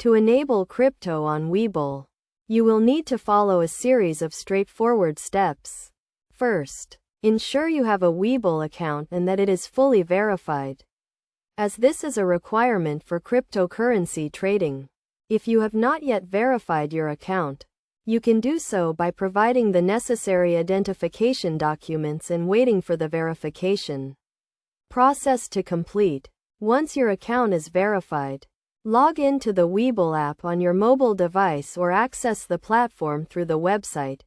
To enable crypto on Webull, you will need to follow a series of straightforward steps. First, ensure you have a Webull account and that it is fully verified, as this is a requirement for cryptocurrency trading. If you have not yet verified your account, you can do so by providing the necessary identification documents and waiting for the verification process to complete. Once your account is verified, log in to the Webull app on your mobile device or access the platform through the website.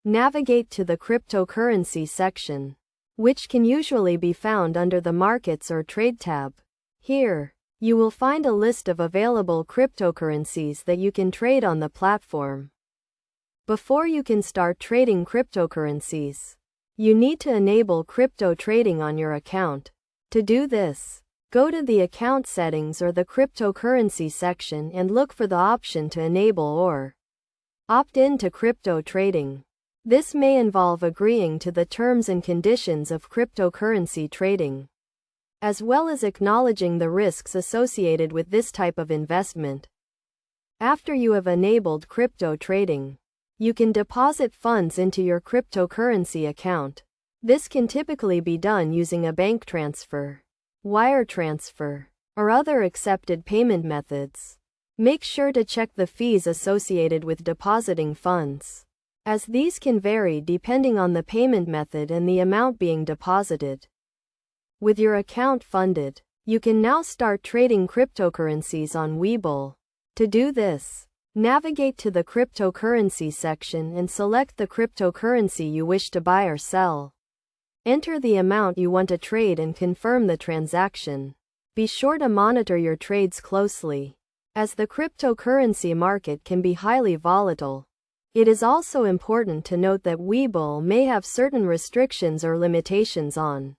Navigate to the cryptocurrency section, which can usually be found under the Markets or Trade tab. Here, you will find a list of available cryptocurrencies that you can trade on the platform. Before you can start trading cryptocurrencies, you need to enable crypto trading on your account. To do this, go to the account settings or the cryptocurrency section and look for the option to enable or opt in to crypto trading. This may involve agreeing to the terms and conditions of cryptocurrency trading, as well as acknowledging the risks associated with this type of investment. After you have enabled crypto trading, you can deposit funds into your cryptocurrency account. This can typically be done using a bank transfer, wire transfer, or other accepted payment methods. Make sure to check the fees associated with depositing funds, as these can vary depending on the payment method and the amount being deposited. With your account funded, you can now start trading cryptocurrencies on Webull. To do this, navigate to the cryptocurrency section and select the cryptocurrency you wish to buy or sell. Enter the amount you want to trade and confirm the transaction. Be sure to monitor your trades closely, as the cryptocurrency market can be highly volatile. It is also important to note that Webull may have certain restrictions or limitations on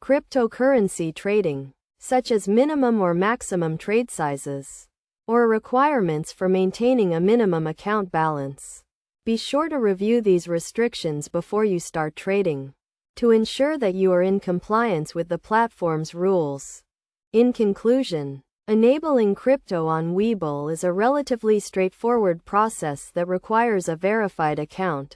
cryptocurrency trading, such as minimum or maximum trade sizes, or requirements for maintaining a minimum account balance. Be sure to review these restrictions before you start trading, to ensure that you are in compliance with the platform's rules. In conclusion, enabling crypto on Webull is a relatively straightforward process that requires a verified account.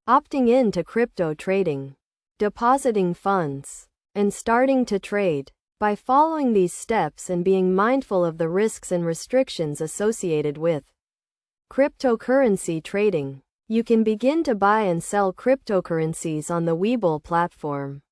Opting in to crypto trading, depositing funds, and starting to trade. By following these steps and being mindful of the risks and restrictions associated with cryptocurrency trading, you can begin to buy and sell cryptocurrencies on the Webull platform.